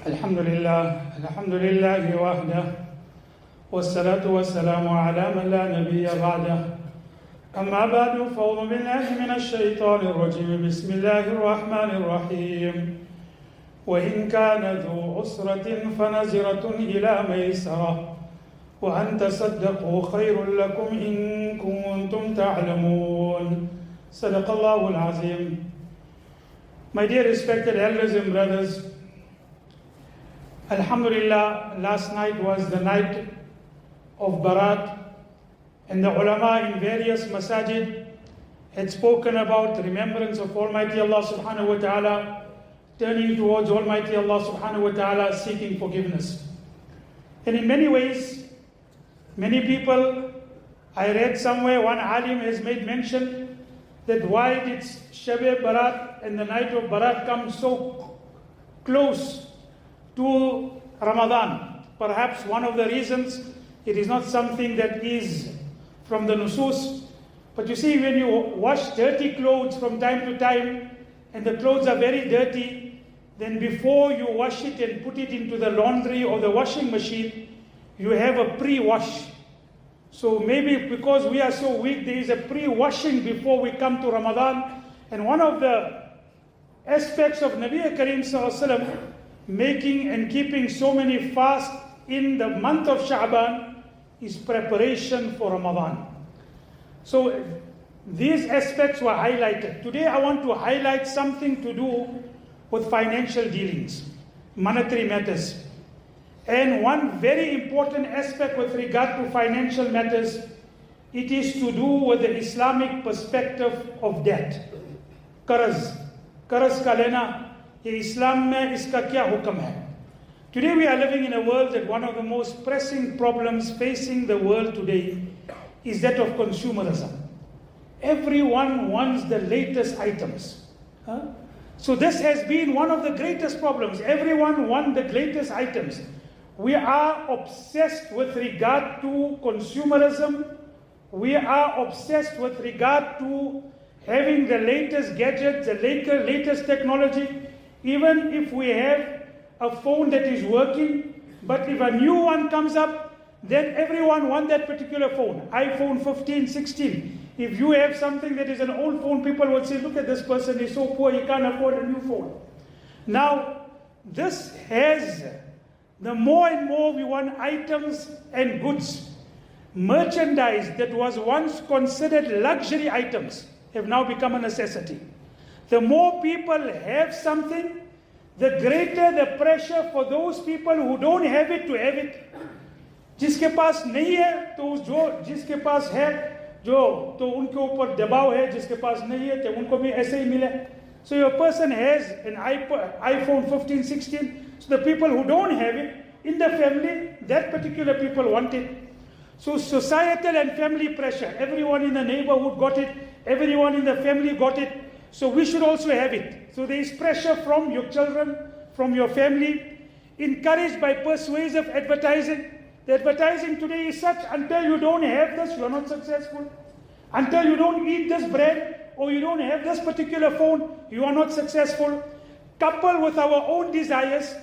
الحمد لله وحده والصلاة والسلام على من لا نبي بعده أما بعد فأعوذ بالله من الشيطان الرجيم بسم الله الرحمن الرحيم وإن كان ذو عسرة فنزرة إلى ميسرة وأن تصدقوا خير لكم إن كنتم تعلمون صدق الله العظيم. My dear respected elders and brothers, Alhamdulillah, last night was the night of Barat, and the ulama in various masajid had spoken about remembrance of Almighty Allah subhanahu wa ta'ala, turning towards Almighty Allah subhanahu wa ta'ala, seeking forgiveness. And in many ways, many people, I read somewhere, one alim has made mention that why did Shab Barat and the night of Barat come so close to Ramadan? Perhaps one of the reasons, it is not something that is from the nusus, but you see, when you wash dirty clothes from time to time and the clothes are very dirty, then before you wash it and put it into the laundry or the washing machine, you have a pre-wash. So maybe because we are so weak, there is a pre-washing before we come to Ramadan. And one of the aspects of Nabi Kareem Sallallahu Alaihi Wasallam making and keeping so many fasts in the month of Sha'ban is preparation for Ramadan. So these aspects were highlighted. Today I want to highlight something to do with financial dealings, monetary matters. And one very important aspect with regard to financial matters, it is to do with the Islamic perspective of debt. Qarz ka lena, Islam mein iska kya hukam hai? Today we are living in a world that one of the most pressing problems facing the world today is that of consumerism. Everyone wants the latest items. So this has been one of the greatest problems. Everyone wants the latest items. We are obsessed with regard to consumerism. We are obsessed with regard to having the latest gadgets, the latest technology. Even if we have a phone that is working, but if a new one comes up, then everyone wants that particular phone. iPhone 15, 16. If you have something that is an old phone, people will say, look at this person, he's so poor, he can't afford a new phone. Now, this has, the more and more we want items and goods, merchandise that was once considered luxury items have now become a necessity. The more people have something, the greater the pressure for those people who don't have it to have it. जिसके पास नहीं है तो जो जिसके पास है जो तो उनके ऊपर दबाव है, जिसके पास नहीं है तो उनको भी ऐसे ही मिले. So your person has an iPhone 15, 16. So the people who don't have it in the family, that particular people want it. So societal and family pressure. Everyone in the neighborhood got it. Everyone in the family got it. So we should also have it. So there is pressure from your children, from your family, encouraged by persuasive advertising. The advertising today is such, until you don't have this, you are not successful. Until you don't eat this bread, or you don't have this particular phone, you are not successful. Coupled with our own desires,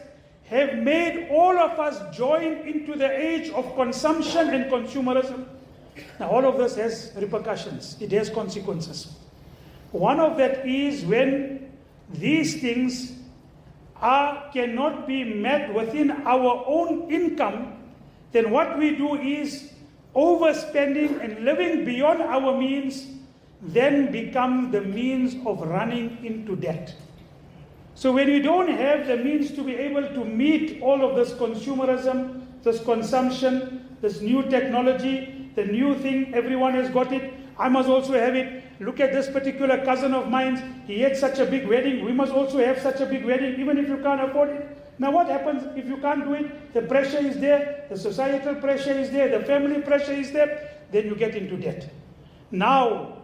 have made all of us join into the age of consumption and consumerism. Now all of this has repercussions, it has consequences. One of that is when these things cannot be met within our own income, then what we do is overspending and living beyond our means then become the means of running into debt. So when you don't have the means to be able to meet all of this consumerism, this consumption, this new technology, the new thing, everyone has got it, I must also have it. Look at this particular cousin of mine, he had such a big wedding, we must also have such a big wedding, even if you can't afford it. Now what happens if you can't do it? The pressure is there, the societal pressure is there, the family pressure is there, then you get into debt. Now,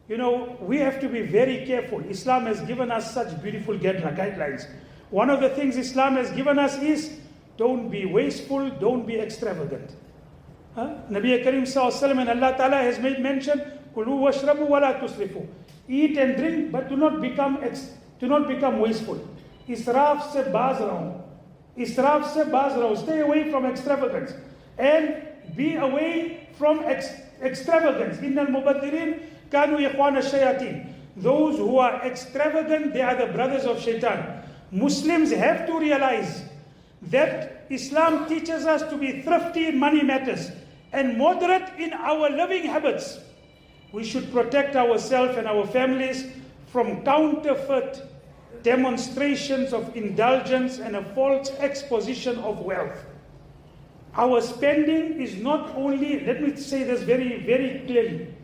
we have to be very careful. Islam has given us such beautiful guidelines. One of the things Islam has given us is, don't be wasteful, don't be extravagant. Nabi Kareem Sallallahu Alaihi Wasallam and Allah Ta'ala has made mention, Kulu washrabu wa la tusrifu. Eat and drink, but do not become wasteful. Israf se baaz raho. Israf se baaz raho. Stay away from extravagance. And be away from extravagance. Innal mubaddirin kanu ikhwana shayateen. Those who are extravagant, they are the brothers of shaitan. Muslims have to realize that Islam teaches us to be thrifty in money matters and moderate in our living habits. We should protect ourselves and our families from counterfeit demonstrations of indulgence and a false exposition of wealth. Our spending is not only, let me say this very, very clearly,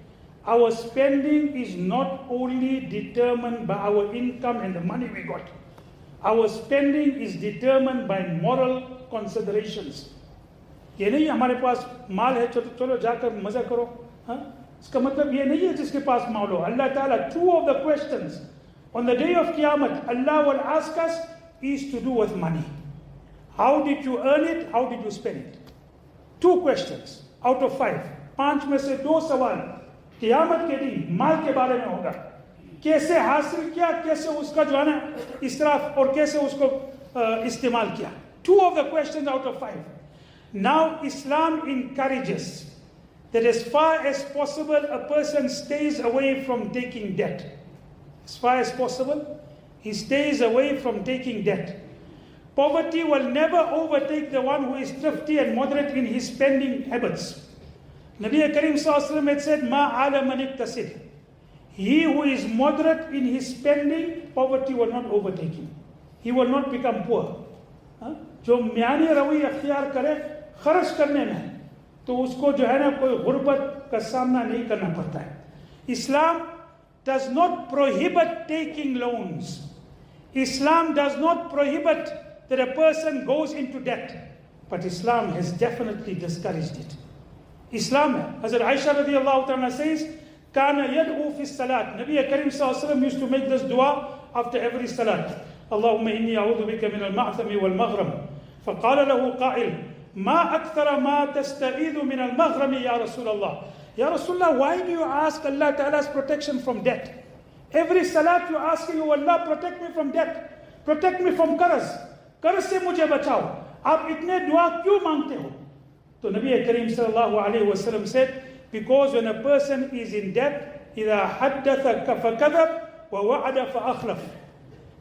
our spending is not only determined by our income and the money we got. Our spending is determined by moral considerations. ये नहीं हमारे पास माल है चलो जाकर मजा करो, हाँ? इसका मतलब ये नहीं है जिसके पास माल हो. Allah Ta'ala, two of the questions on the day of Qiyamah Allah will ask us is to do with money. How did you earn it? How did you spend it? Two questions out of 5. 5 में से 2 सवाल क़यामत के दिन माल के बारे में होगा. कैसे हासिल किया, कैसे उसका जो है ना इसराफ और कैसे उसको इस्तेमाल किया. 2 of the questions out of 5. Now Islam encourages that as far as possible a person stays away from taking debt. As far as possible, he stays away from taking debt. Poverty will never overtake the one who is thrifty and moderate in his spending habits. Nabi Karim Sallallahu Alaihi Wasallam had said, Ma ala man iktasid. He who is moderate in his spending, poverty will not overtake him. He will not become poor. जो म्यानी रवैया अख्तियार करे खर्च करने में, तो उसको जो है ना कोई गुर्बत का सामना नहीं करना पड़ता है. Islam does not prohibit taking loans. Islam does not prohibit that a person goes into debt. But Islam has definitely discouraged it. Islam, Hazrat Aisha radiallahu ta'ala says, Kana yad'u fi salat. Nabi Karim Sallallahu Alaihi Wasallam used to make this dua after every salat. Allahumma inni a'udhu bika min al-ma'thami wal-maghram. فقال له قائل ما أكثر ما تستعيذ من المغرم يا رسول الله. Ya Rasulullah, why do you ask Allah Ta'ala's protection from debt? Every salat you ask you, Allah protect me from debt, protect me from कर्ज, कर्ज से मुझे बचाओ. आप इतने दुआ क्यों मांगते हो? तो नबी करीम सल्लल्लाहु अलैहि वसल्लम said, because when a person is in debt, إذا حدث فكذب ووعد فأخلف.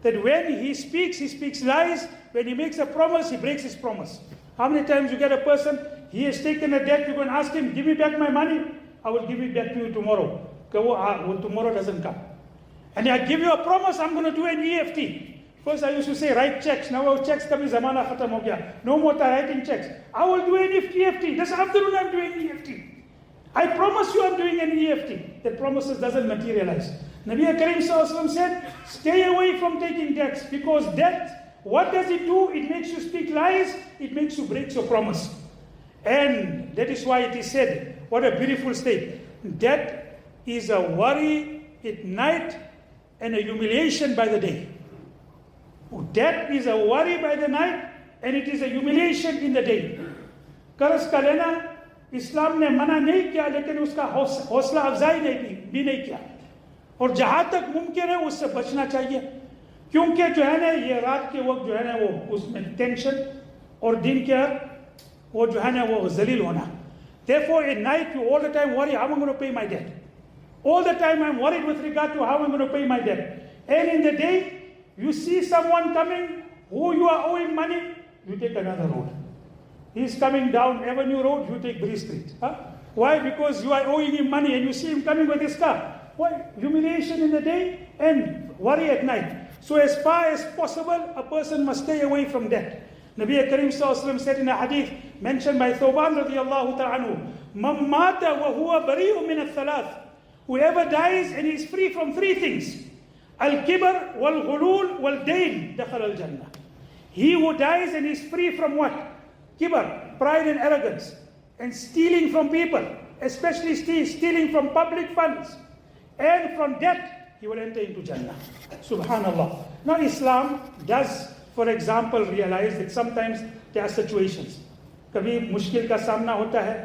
That when he speaks lies. When he makes a promise, he breaks his promise. How many times you get a person, he has taken a debt, you go and ask him, give me back my money, I will give it back to you tomorrow. Tomorrow doesn't come. And I give you a promise, I'm going to do an EFT. First I used to say, write checks. Now checks kabhi zamana khatam ho gaya. No more writing checks. I will do an EFT. This afternoon I'm doing EFT. I promise you I'm doing an EFT. That promises doesn't materialize. Nabi Karim Sallallahu Alaihi Wasallam said, stay away from taking debts, because debt, what does it do? It makes you speak lies. It makes you break your promise. And that is why it is said, what a beautiful state. Debt is a worry at night and a humiliation by the day. Debt is a worry by the night and it is a humiliation in the day. कर्ज का लेना इस्लाम ने मना नहीं किया, लेकिन उसका हौसला अफजाई भी नहीं किया. और जहां तक मुमकिन है उससे बचना चाहिए, क्योंकि जो है ना ये रात के वक्त जो है ना वो उसमें टेंशन और दिन के वो जो है ना वो जलील होना. Therefore at night you all the time worry, how am I going to pay my debt? All the time I'm worried with regard to how I'm going to pay my debt. And in the day you see someone coming who you are owing money, you take another road. He's coming down Avenue Road, you take Bree Street. Why? Because you are owing him money and you see him coming with his car. Why? Humiliation in the day and worry at night. So as far as possible, a person must stay away from debt. Nabi Karim Sallallahu Alaihi Wasallam said in a hadith mentioned by Thawban radiallahu ta'ala, Man mata wa huwa bari'un min al-thalath. Whoever dies and is free from 3 things, al-kibr, wal-ghulul, wal-dayn, dakhal al-jannah. He who dies and is free from what? Kibr, pride and arrogance, and stealing from people, especially stealing from public funds, and from debt, he will enter into Jannah. Subhanallah. Now Islam does, for example, realize that sometimes there are situations. कभी मुश्किल का सामना होता है,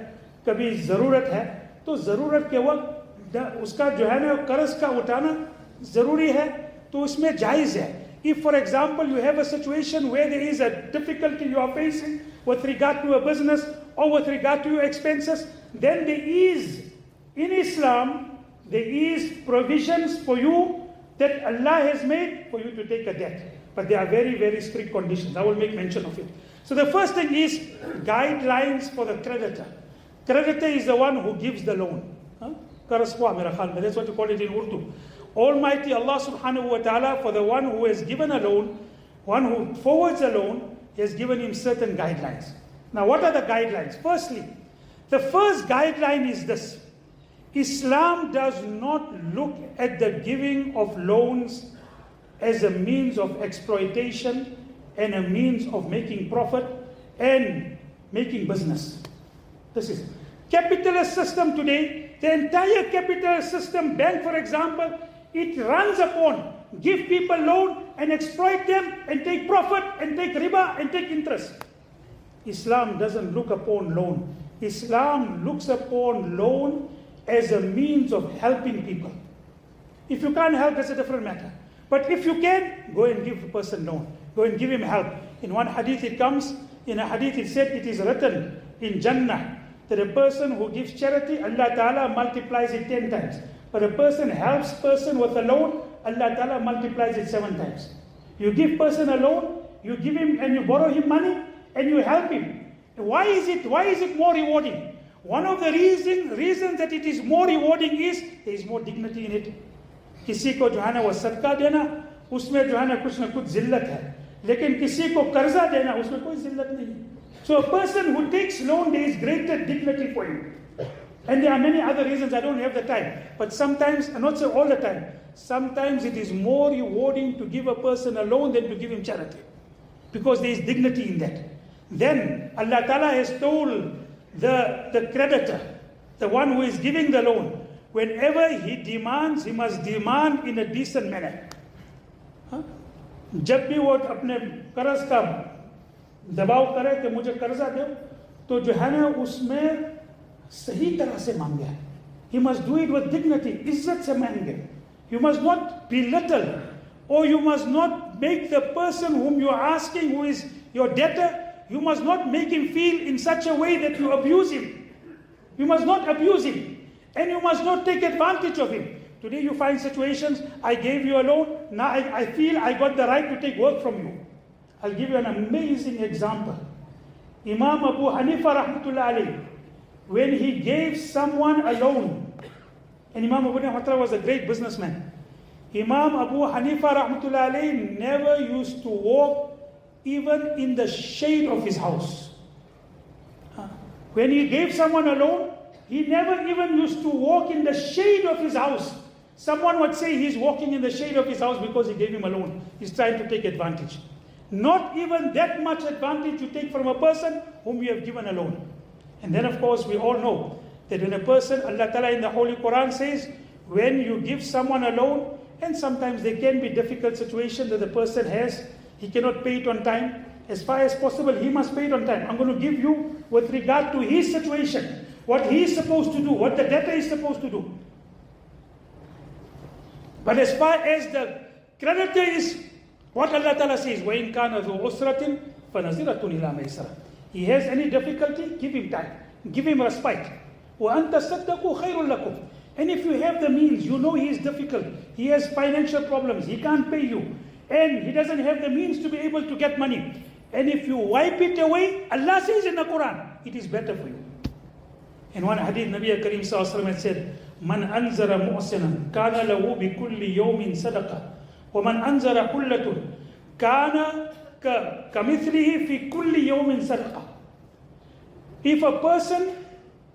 कभी ज़रूरत है, तो ज़रूरत के वक्त उसका जो है ना कर्ज का उठाना ज़रूरी है, तो उसमें जायज़ है. If, for example, you have a situation where there is a difficulty you are facing with regard to a business or with regard to your expenses, then there is, in Islam, there is provisions for you that Allah has made for you to take a debt. But there are very, very strict conditions. I will make mention of it. So the first thing is guidelines for the creditor. Creditor is the one who gives the loan. That's what you call it in Urdu. Almighty Allah subhanahu wa ta'ala, for the one who has given a loan, one who forwards a loan, He has given him certain guidelines. Now what are the guidelines? Firstly, the first guideline is this. Islam does not look at the giving of loans as a means of exploitation and a means of making profit and making business. This is capitalist system today. The entire capitalist system, bank for example, it runs upon give people loan and exploit them and take profit and take riba and take interest. Islam doesn't look upon loan. Islam looks upon loan as a means of helping people. If you can't help, that's a different matter. But if you can, go and give the person loan. Go and give him help. In one hadith it comes, in a hadith it said it is written in Jannah that a person who gives charity, Allah Ta'ala multiplies it 10 times. But a person helps person with a loan, Allah Ta'ala multiplies it 7 times. You give person a loan, you give him and you borrow him money and you help him. Why is it more rewarding? One of the reasons that it is more rewarding is there is more dignity in it. किसी को जो है ना वो सदका देना उसमें जो है ना कुछ जिल्लत है, लेकिन किसी को कर्जा देना उसमें कोई जिल्लत नहीं है. So a person who takes loan, there is greater dignity for him. And there are many other reasons, I don't have the time. But sometimes, and not say all the time, sometimes it is more rewarding to give a person a loan than to give him charity. Because there is dignity in that. Then Allah Ta'ala has told the creditor, the one who is giving the loan, whenever he demands, he must demand in a decent manner. जब भी वो अपने कर्ज का दबाव करे कि मुझे कर्जा दो, तो जो है ना उसमें सही तरह से मांगे. He must do it with dignity, इज्जत से मांगे. You must not belittle, or you must not make the person whom you are asking, who is your debtor, you must not make him feel in such a way that you abuse him. You must not abuse him. And you must not take advantage of him. Today you find situations, I gave you a loan, now I feel I got the right to take work from you. I'll give you an amazing example. Imam Abu Hanifa rahmatullah alayhi, when he gave someone a loan, and Imam Abu Hanifa was a great businessman. Imam Abu Hanifa rahmatullah alayhi never used to walk even in the shade of his house. When he gave someone a loan, he never even used to walk in the shade of his house. Someone would say he's walking in the shade of his house because he gave him a loan. He's trying to take advantage. Not even that much advantage you take from a person whom you have given a loan. And then of course we all know that when a person, Allah Ta'ala in the Holy Quran says, when you give someone a loan, and sometimes there can be difficult situation that the person has, he cannot pay it on time. As far as possible, he must pay it on time. I'm going to give you with regard to his situation, what he is supposed to do, what the debtor is supposed to do. But as far as the creditor is, what Allah Ta'ala says, وَإِنْ كَانَ ذُو عُسْرَةٍ فَنَزِرَةٌ إِلَى مَيْسَرَةٍ. He has any difficulty, give him time, give him respite. وَأَنْ تَصَدَّقُوا خَيْرٌ لَكُمْ. And if you have the means, you know he is difficult, he has financial problems, he can't pay you, and he doesn't have the means to be able to get money. And if you wipe it away, Allah says in the Quran, it is better for you. In one hadith, Nabi Kareem Sallallahu Alaihi Wasallam had said, Man anzara mu'sinan, kana lahu bi kulli yawmin sadaqa. Wa man anzara kullatun, kana kamithlihi fi kulli yawmin sadaqa. If a person,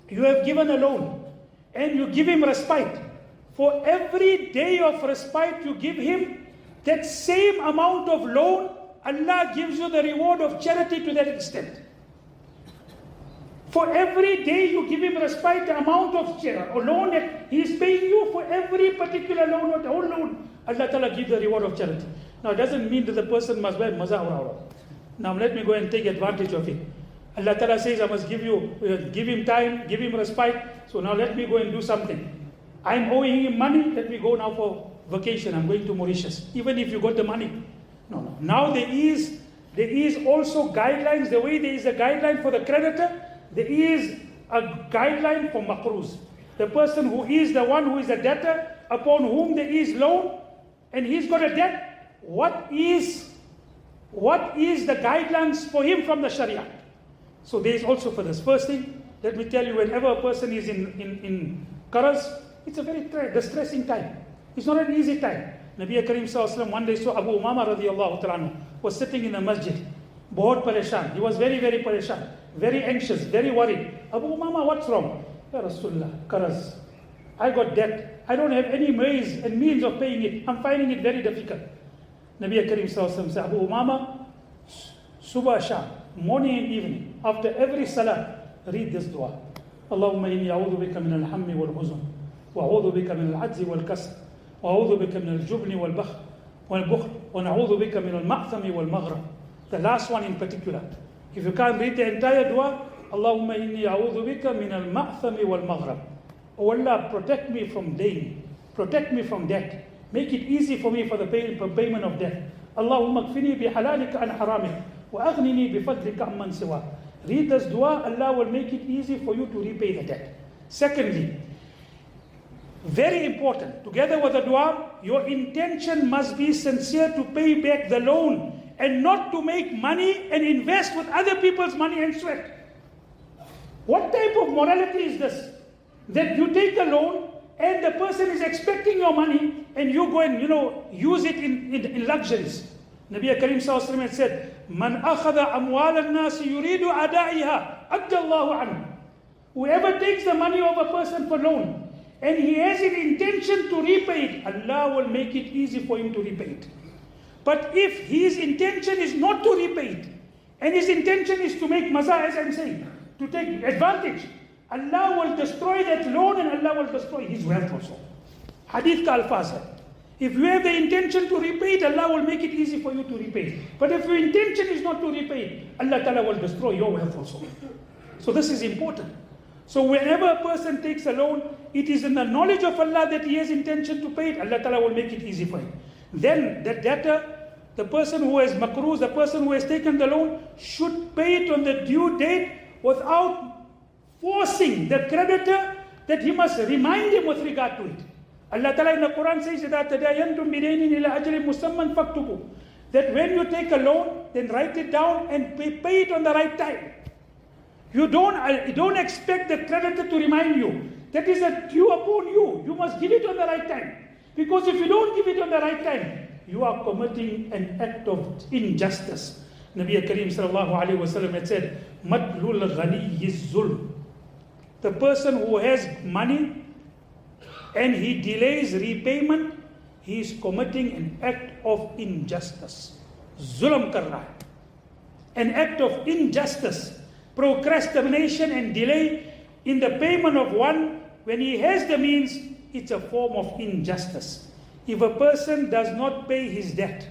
you have given a loan, and you give him respite, for every day of respite you give him, that same amount of loan, Allah gives you the reward of charity to that extent. For every day you give him respite, the amount of loan that he is paying you for every particular loan or the whole loan, Allah Ta'ala gives the reward of charity. Now it doesn't mean that the person must wear maza aura. Now let me go and take advantage of it. Allah Ta'ala says I must give him time, give him respite. So now let me go and do something. I'm owing him money, let me go now for vacation. I'm going to Mauritius. Even if you got the money, Now there is also guidelines. The way there is a guideline for the creditor, there is a guideline for maqruz. The person who is the one who is a debtor, upon whom there is loan, and he's got a debt, what is the guidelines for him from the Sharia? So there is also for this. First thing, let me tell you, whenever a person is in qaraz, it's a very distressing time. It's not an easy time. Nabi Karim Sallallahu Alaihi Wasallam one day saw Abu Umama radiyallahu ta'ala was sitting in the masjid, bahut pareshan. He was very, very pareshan, very anxious, very worried. Abu Umama, what's wrong? Ya Rasulullah, qaraz. I got debt. I don't have any ways and means of paying it. I'm finding it very difficult. Nabi Karim Sallallahu Alaihi Wasallam said, Abu Umama, subah sham, morning and evening, after every salah, read this dua. Allahumma inni a'udhu bika min al-hammi wal-huzun, wa a'udhu bika min al-'ajzi wal-kasr, wa a'udhu bika min al-jubni wal-bukhl, wa na'udhu bika min al-ma'thami wal-maghrab. The last one in particular. If you can't read the entire dua, Allahumma inni a'udhu bika min al-ma'thami wal-maghrab. Oh Allah, protect me from dain, protect me from debt. Make it easy for me for the payment of debt. Allahumma kfini bi halalika an haramik, wa aghnini bi fadlika amman siwa. Read this dua, Allah will make it easy for you to repay the debt. Secondly, very important, together with the dua, your intention must be sincere to pay back the loan and not to make money and invest with other people's money and sweat. What type of morality is this? That you take a loan and the person is expecting your money and you go and use it in luxuries. Nabi Karim Sallallahu Alaihi Wasallam said, Man akhada amwal al-nasi yuridu adaiha, addallahu anhu. Whoever takes the money of a person for loan and he has an intention to repay it, Allah will make it easy for him to repay it. But if his intention is not to repay it, and his intention is to make maza, as I'm saying, to take advantage, Allah will destroy that loan and Allah will destroy his wealth also. Hadith ka alfaz hai. If you have the intention to repay it, Allah will make it easy for you to repay it. But if your intention is not to repay it, Allah Ta'ala will destroy your wealth also. So this is important. So whenever a person takes a loan, it is in the knowledge of Allah that he has intention to pay it, Allah Ta'ala will make it easy for him. Then the debtor, the person who has makruz, the person who has taken the loan, should pay it on the due date without forcing the creditor that he must remind him with regard to it. Allah Ta'ala in the Quran says that that when you take a loan, then write it down and pay it on the right time. You don't expect the creditor to remind you. That is a due upon you. You must give it on the right time. Because if you don't give it on the right time, you are committing an act of injustice. Nabi Karim Sallallahu Alaihi Wasallam had said, Madlul ghani is zulm. The person who has money and he delays repayment, he is committing an act of injustice. Zulm kar raha hai. An act of injustice, procrastination and delay in the payment of one when he has the means, it's a form of injustice. If a person does not pay his debt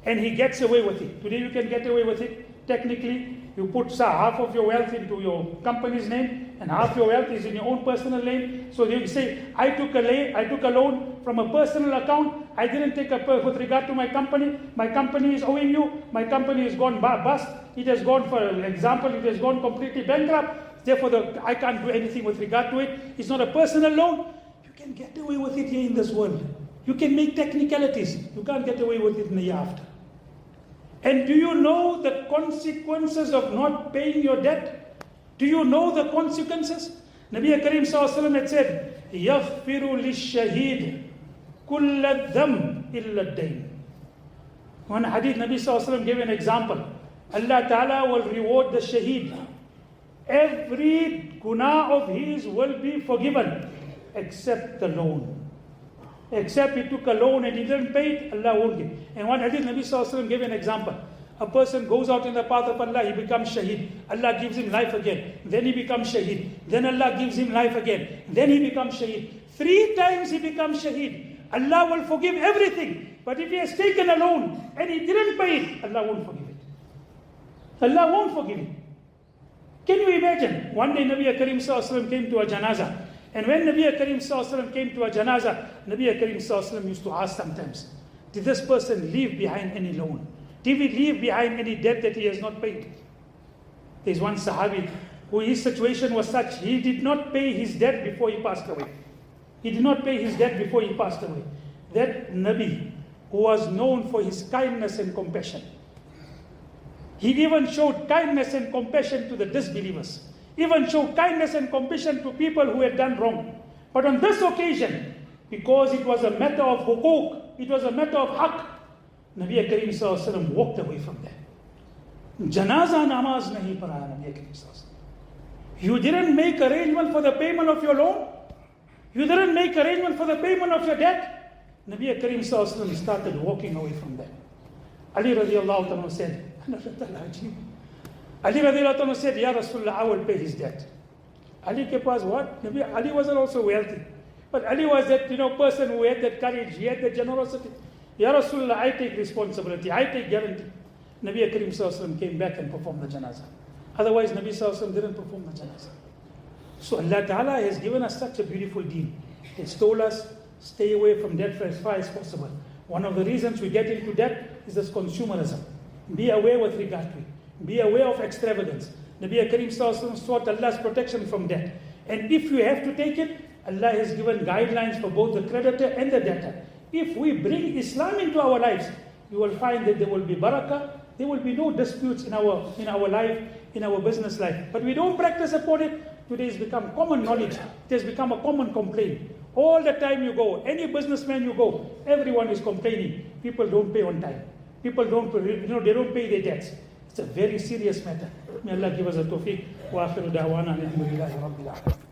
and he gets away with it, today you can get away with it. Technically, you put half of your wealth into your company's name and half your wealth is in your own personal name. So you say, I took a loan from a personal account. I didn't take with regard to my company. My company is owing you. My company has gone bust. It has gone, for example, it has gone completely bankrupt. Therefore, I can't do anything with regard to it. It's not a personal loan. You can get away with it here in this world. You can make technicalities. You can't get away with it in the year after. And do you know the consequences of not paying your debt? Do you know the consequences? Nabi Karim Sallallahu Alaihi Wasallam had said, يَغْفِرُ لِلشَّهِيدِ كُلَّ الذَّمْ إِلَّا الدَّيْنِ. One hadith, Nabi Sallallahu Alaihi Wasallam gave an example. Allah Ta'ala will reward the shaheed. Every guna of his will be forgiven except the loan. Except he took a loan and he didn't pay it, Allah won't give. And one hadith, Nabi Sallallahu Alaihi Wasallam gave an example. A person goes out in the path of Allah, he becomes shaheed. Allah gives him life again. Then he becomes shaheed. Then Allah gives him life again. Then he becomes shaheed. 3 times he becomes shaheed. Allah will forgive everything. But if he has taken a loan and he didn't pay it, Allah won't forgive it. Allah won't forgive it. Can you imagine? One day Nabi Karim Sallallahu Alaihi Wasallam came to a janazah. And when Nabi Karim Sallallahu Alaihi Wasallam came to a janazah, Nabi Karim Sallallahu Alaihi Wasallam used to ask sometimes, did this person leave behind any loan? Did he leave behind any debt that he has not paid? There's one Sahabi who his situation was such, he did not pay his debt before he passed away. He did not pay his debt before he passed away. That Nabi, who was known for his kindness and compassion, he even showed kindness and compassion to the disbelievers. Even showed kindness and compassion to people who had done wrong. But on this occasion, because it was a matter of hukuk, it was a matter of haqq, Nabi Kareem Sallallahu Alaihi Wasallam walked away from that. Janaza namaz nahi paraya Nabi Kareem Sallallahu Alaihi Wasallam. You didn't make arrangement for the payment of your loan. You didn't make arrangement for the payment of your debt. Nabi Kareem Sallallahu Alaihi Wasallam started walking away from that. Ali radiallahu ta'ala said, Ali radiallahu ta'ala said, Ya Rasulullah, I will pay his debt. Ali ke paas what? Ali wasn't also wealthy. But Ali was that person who had that courage, he had that generosity. Ya Rasulullah, I take responsibility, I take guarantee. Nabi Kareem Sallallahu Alaihi Wasallam came back and performed the janazah. Otherwise, Nabi Sallallahu Alaihi Wasallam didn't perform the janazah. So Allah Ta'ala has given us such a beautiful deen. It's told us, stay away from debt for as far as possible. One of the reasons we get into debt is this consumerism. Be aware with regard to it. Be aware of extravagance. Nabi Kareem Sallallahu Alaihi Wasallam sought Allah's protection from debt. And if you have to take it, Allah has given guidelines for both the creditor and the debtor. If we bring Islam into our lives, you will find that there will be barakah, there will be no disputes in our life, in our business life. But we don't practice upon it. Today it's become common knowledge. It has become a common complaint. All the time you go, any businessman you go, everyone is complaining. People don't pay on time. People don't, they don't pay their debts. It's a very serious matter. May Allah give us a tawfiq. Wa akhiru da'wana alhamdulillahi rabbil alamin.